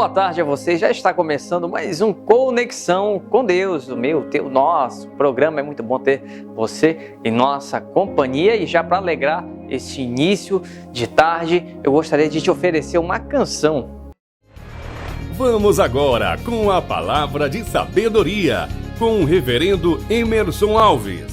Boa tarde a você, já está começando mais um Conexão com Deus, o meu, teu, nosso programa. É muito bom ter você em nossa companhia e já para alegrar este início de tarde, eu gostaria de te oferecer uma canção. Vamos agora com a palavra de sabedoria, com o reverendo Emerson Alves.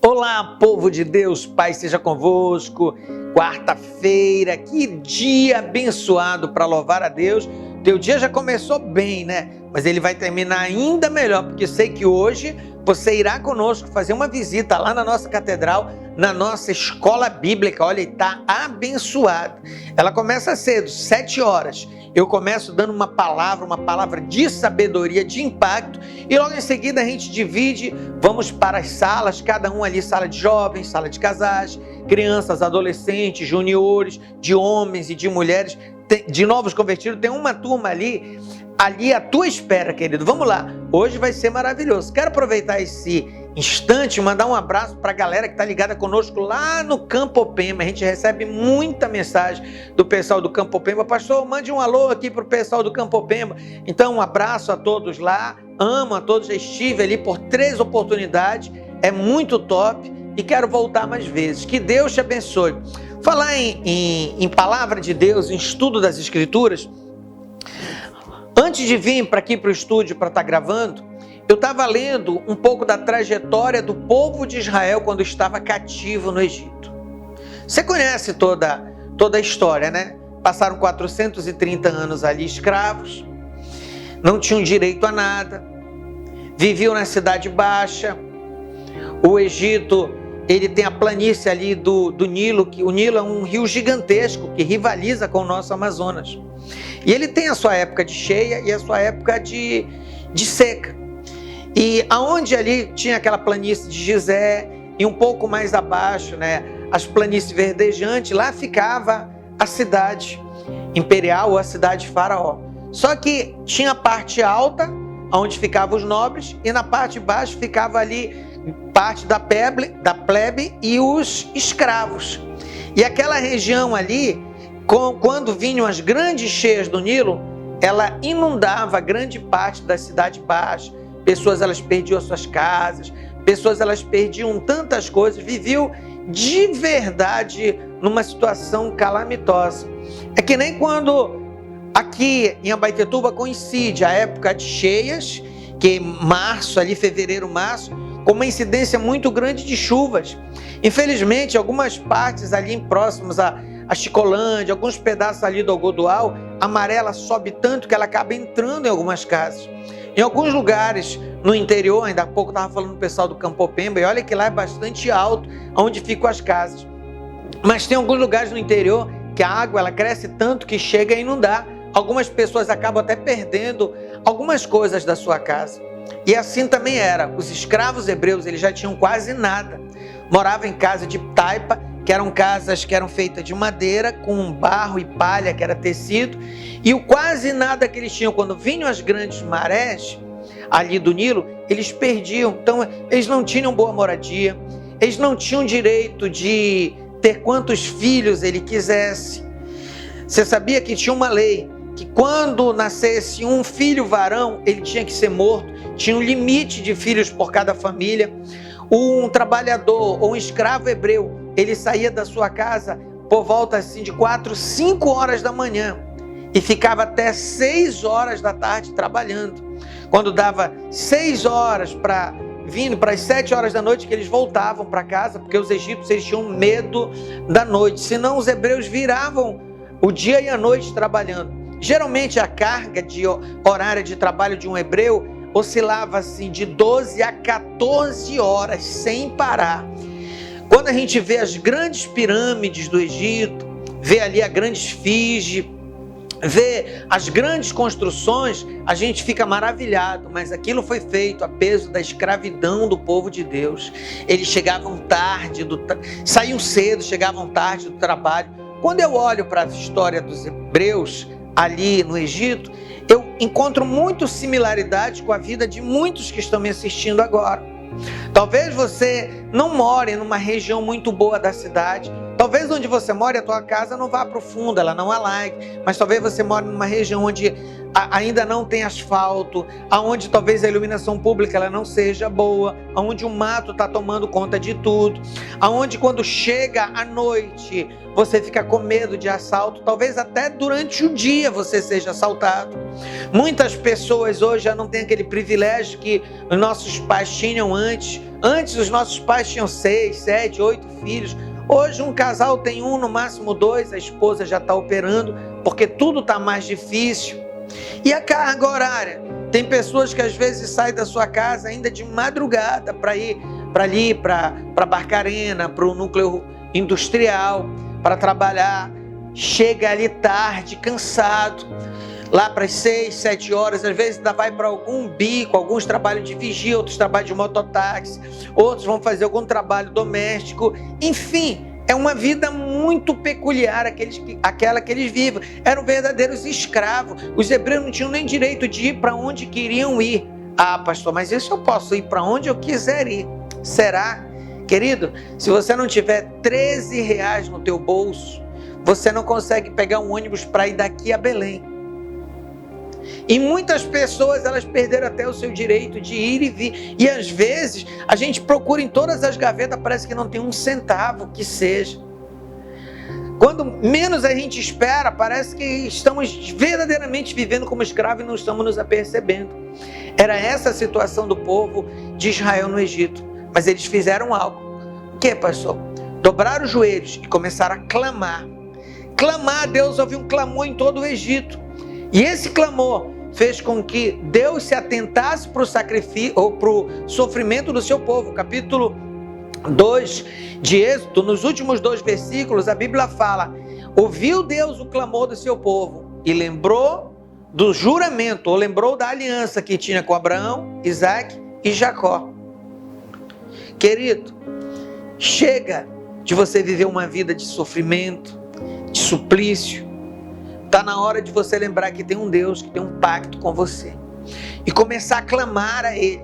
Olá, povo de Deus, Pai seja convosco. Quarta-feira, que dia abençoado para louvar a Deus. Teu dia já começou bem, né? Mas ele vai terminar ainda melhor, porque sei que hoje você irá conosco fazer uma visita lá na nossa catedral, na nossa escola bíblica. Olha, está abençoada. Ela começa cedo, 7 horas. Eu começo dando uma palavra de sabedoria, de impacto, e logo em seguida a gente divide, vamos para as salas, cada um ali, sala de jovens, sala de casais, crianças, adolescentes, juniores, de homens e de mulheres, de novos convertidos. Tem uma turma ali à tua espera, querido. Vamos lá, hoje vai ser maravilhoso. Quero aproveitar esse instante e mandar um abraço para a galera que está ligada conosco lá no Campopema. A gente recebe muita mensagem do pessoal do Campopema. Pastor, mande um alô aqui para o pessoal do Campopema. Então, um abraço a todos lá, amo a todos. Já estive ali por 3 oportunidades, é muito top e quero voltar mais vezes. Que Deus te abençoe. Falar em palavra de Deus, em estudo das Escrituras. Antes de vir para aqui para o estúdio para estar gravando, eu estava lendo um pouco da trajetória do povo de Israel quando estava cativo no Egito. Você conhece toda a história, né? Passaram 430 anos ali escravos, não tinham direito a nada, viviam na Cidade Baixa. O Egito, ele tem a planície ali do Nilo, que o Nilo é um rio gigantesco que rivaliza com o nosso Amazonas. E ele tem a sua época de cheia e a sua época de seca. E aonde ali tinha aquela planície de Gizé e um pouco mais abaixo, né, as planícies verdejantes, lá ficava a cidade imperial ou a cidade faraó. Só que tinha a parte alta, onde ficavam os nobres, e na parte de baixo ficava ali parte da plebe e os escravos. E aquela região ali, quando vinham as grandes cheias do Nilo, ela inundava grande parte da cidade baixa. Pessoas, elas perdiam suas casas, pessoas, elas perdiam tantas coisas, viviam de verdade numa situação calamitosa. É que nem quando aqui em Abaetetuba coincide a época de cheias, que é março, ali fevereiro, março, com uma incidência muito grande de chuvas. Infelizmente, algumas partes ali próximas a Chicolândia, alguns pedaços ali do Algodoal, a maré ela sobe tanto que ela acaba entrando em algumas casas. Em alguns lugares no interior, ainda há pouco estava falando do pessoal do Campopemba, e olha que lá é bastante alto, onde ficam as casas. Mas tem alguns lugares no interior que a água ela cresce tanto que chega a inundar. Algumas pessoas acabam até perdendo algumas coisas da sua casa. E assim também era. Os escravos hebreus, eles já tinham quase nada. Moravam em casa de taipa, que eram casas que eram feitas de madeira, com barro e palha, que era tecido, e o quase nada que eles tinham, quando vinham as grandes marés ali do Nilo, eles perdiam. Então, eles não tinham boa moradia, eles não tinham direito de ter quantos filhos ele quisesse. Você sabia que tinha uma lei, que quando nascesse um filho varão, ele tinha que ser morto, tinha um limite de filhos por cada família. Um trabalhador ou um escravo hebreu, ele saía da sua casa por volta assim de 4, 5 horas da manhã e ficava até 6 horas da tarde trabalhando. Quando dava 6 horas vindo para as 7 horas da noite que eles voltavam para casa, porque os egípcios eles tinham medo da noite, senão os hebreus viravam o dia e a noite trabalhando. Geralmente a carga horária de trabalho de um hebreu oscilava assim de 12 a 14 horas sem parar. Quando a gente vê as grandes pirâmides do Egito, vê ali a grande esfinge, vê as grandes construções, a gente fica maravilhado, mas aquilo foi feito a peso da escravidão do povo de Deus. Eles chegavam tarde, saíam cedo, chegavam tarde do trabalho. Quando eu olho para a história dos hebreus ali no Egito, eu encontro muito similaridade com a vida de muitos que estão me assistindo agora. Talvez você não more numa região muito boa da cidade, Talvez onde você mora, a tua casa não vá profunda, ela não alague, mas talvez você mora numa região onde ainda não tem asfalto, aonde talvez a iluminação pública ela não seja boa, aonde o mato está tomando conta de tudo, aonde quando chega a noite você fica com medo de assalto, talvez até durante o dia você seja assaltado. Muitas pessoas hoje já não têm aquele privilégio que os nossos pais tinham antes. Antes os nossos pais tinham 6, 7, 8 filhos. Hoje um casal tem 1, no máximo 2, a esposa já está operando, porque tudo está mais difícil. E a carga horária? Tem pessoas que às vezes saem da sua casa ainda de madrugada para ir para ali, para Barcarena, para o núcleo industrial, para trabalhar. Chega ali tarde, cansado, lá para as 6, 7 horas, às vezes ainda vai para algum bico, alguns trabalham de vigia, outros trabalham de mototáxi, outros vão fazer algum trabalho doméstico, enfim, é uma vida muito peculiar aquela que eles vivem. Eram verdadeiros escravos. Os hebreus não tinham nem direito de ir para onde queriam ir. Ah, pastor, mas isso eu posso ir para onde eu quiser ir. Será? Querido, se você não tiver R$13 no teu bolso, você não consegue pegar um ônibus para ir daqui a Belém. E muitas pessoas, elas perderam até o seu direito de ir e vir. E às vezes, a gente procura em todas as gavetas, parece que não tem um centavo que seja. Quando menos a gente espera, parece que estamos verdadeiramente vivendo como escravos e não estamos nos apercebendo. Era essa a situação do povo de Israel no Egito. Mas eles fizeram algo. O que, pastor? Dobraram os joelhos e começaram a clamar. Clamar, Deus ouviu um clamor em todo o Egito. E esse clamor fez com que Deus se atentasse para o sacrifício ou para o sofrimento do seu povo. Capítulo 2 de Êxodo, nos últimos 2 versículos, a Bíblia fala: ouviu Deus o clamor do seu povo e lembrou do juramento, ou lembrou da aliança que tinha com Abraão, Isaac e Jacó. Querido, chega de você viver uma vida de sofrimento, de suplício. Está na hora de você lembrar que tem um Deus que tem um pacto com você e começar a clamar a Ele.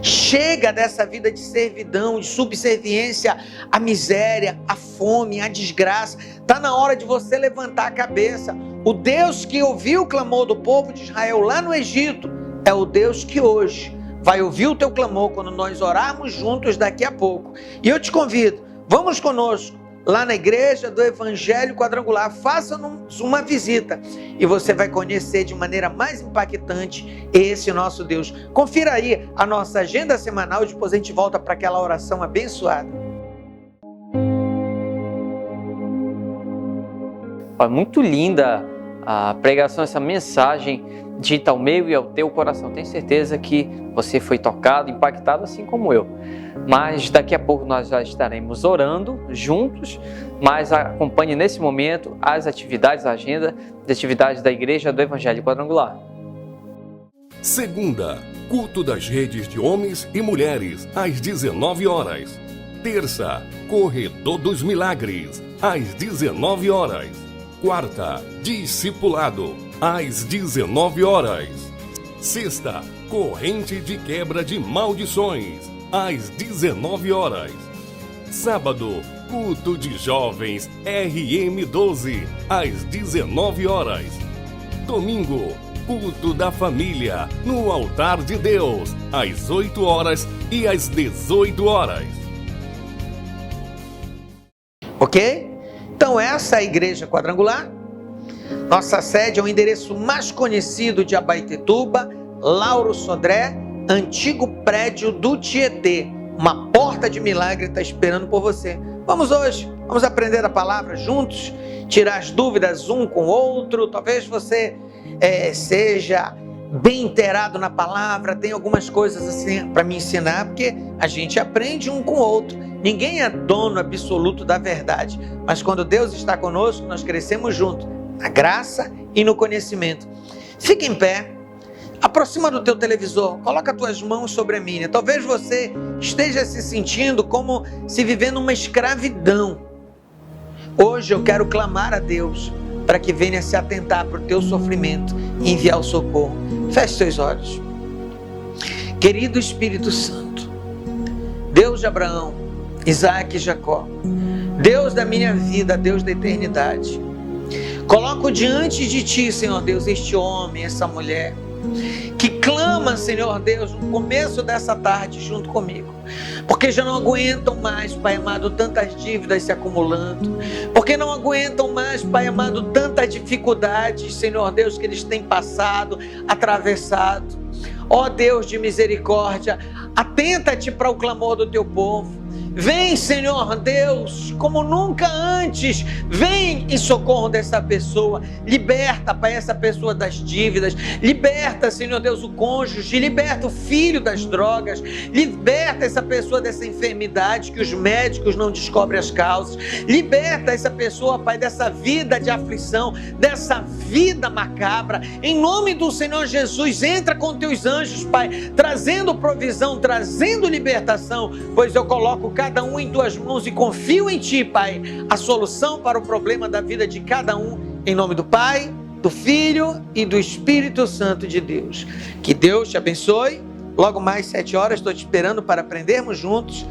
Chega dessa vida de servidão, de subserviência à miséria, à fome, à desgraça. Está na hora de você levantar a cabeça. O Deus que ouviu o clamor do povo de Israel lá no Egito é o Deus que hoje vai ouvir o teu clamor quando nós orarmos juntos daqui a pouco. E eu te convido, vamos conosco lá na igreja do Evangelho Quadrangular, faça-nos uma visita e você vai conhecer de maneira mais impactante esse nosso Deus. Confira aí a nossa agenda semanal e depois a gente volta para aquela oração abençoada. Muito linda a pregação, essa mensagem dita ao meu e ao teu coração. Tenho certeza que você foi tocado, impactado assim como eu. Mas daqui a pouco nós já estaremos orando juntos, mas acompanhe nesse momento as atividades, a agenda de atividades da Igreja do Evangelho Quadrangular. Segunda, culto das redes de homens e mulheres, às 19 horas. Terça, Corredor dos Milagres, às 19 horas. Quarta, Discipulado, às 19 horas. Sexta, Corrente de Quebra de Maldições, às 19 horas. Sábado, Culto de Jovens RM12, às 19 horas. Domingo, Culto da Família, no Altar de Deus, às 8 horas e às 18 horas. Ok? Então essa é a Igreja Quadrangular. Nossa sede é o endereço mais conhecido de Abaetetuba, Lauro Sodré, antigo prédio do Tietê. Uma porta de milagre está esperando por você. Vamos hoje, vamos aprender a palavra juntos, tirar as dúvidas um com o outro. Talvez você seja bem inteirado na palavra, tem algumas coisas assim para me ensinar, porque a gente aprende um com o outro. Ninguém é dono absoluto da verdade, mas quando Deus está conosco, nós crescemos juntos, na graça e no conhecimento. Fica em pé, aproxima do teu televisor, coloca as tuas mãos sobre a minha. Talvez você esteja se sentindo como se vivendo uma escravidão. Hoje eu quero clamar a Deus para que venha se atentar para o teu sofrimento e enviar o socorro. Feche seus olhos. Querido Espírito Santo, Deus de Abraão, Isaac e Jacó, Deus da minha vida, Deus da eternidade. Coloco diante de Ti, Senhor Deus, este homem, essa mulher, que clama, Senhor Deus, no começo dessa tarde junto comigo, porque já não aguentam mais, Pai amado, tantas dívidas se acumulando, porque não aguentam mais, Pai amado, tantas dificuldades, Senhor Deus, que eles têm passado, atravessado. Ó Deus de misericórdia, atenta-te para o clamor do Teu povo. Vem, Senhor Deus, como nunca antes, vem em socorro dessa pessoa, liberta, Pai, essa pessoa das dívidas, liberta, Senhor Deus, o cônjuge, liberta o filho das drogas, liberta essa pessoa dessa enfermidade que os médicos não descobrem as causas, liberta essa pessoa, Pai, dessa vida de aflição, dessa vida macabra, em nome do Senhor Jesus, entra com Teus anjos, Pai, trazendo provisão, trazendo libertação, pois eu coloco cada um em Tuas mãos e confio em Ti, Pai, a solução para o problema da vida de cada um, em nome do Pai, do Filho e do Espírito Santo de Deus. Que Deus te abençoe. Logo mais 7 horas estou te esperando para aprendermos juntos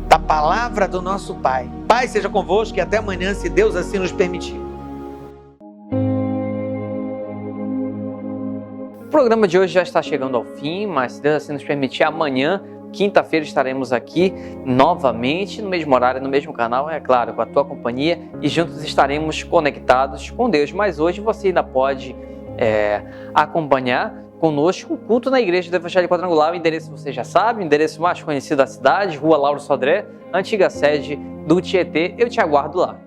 da palavra do nosso Pai. Pai seja convosco e até amanhã, se Deus assim nos permitir. O programa de hoje já está chegando ao fim, mas se Deus assim nos permitir, amanhã, quinta-feira, estaremos aqui novamente, no mesmo horário, no mesmo canal, é claro, com a tua companhia, e juntos estaremos conectados com Deus. Mas hoje você ainda pode acompanhar conosco o culto na Igreja do Evangelho Quadrangular. O endereço você já sabe, o endereço mais conhecido da cidade, Rua Lauro Sodré, antiga sede do Tietê. Eu te aguardo lá.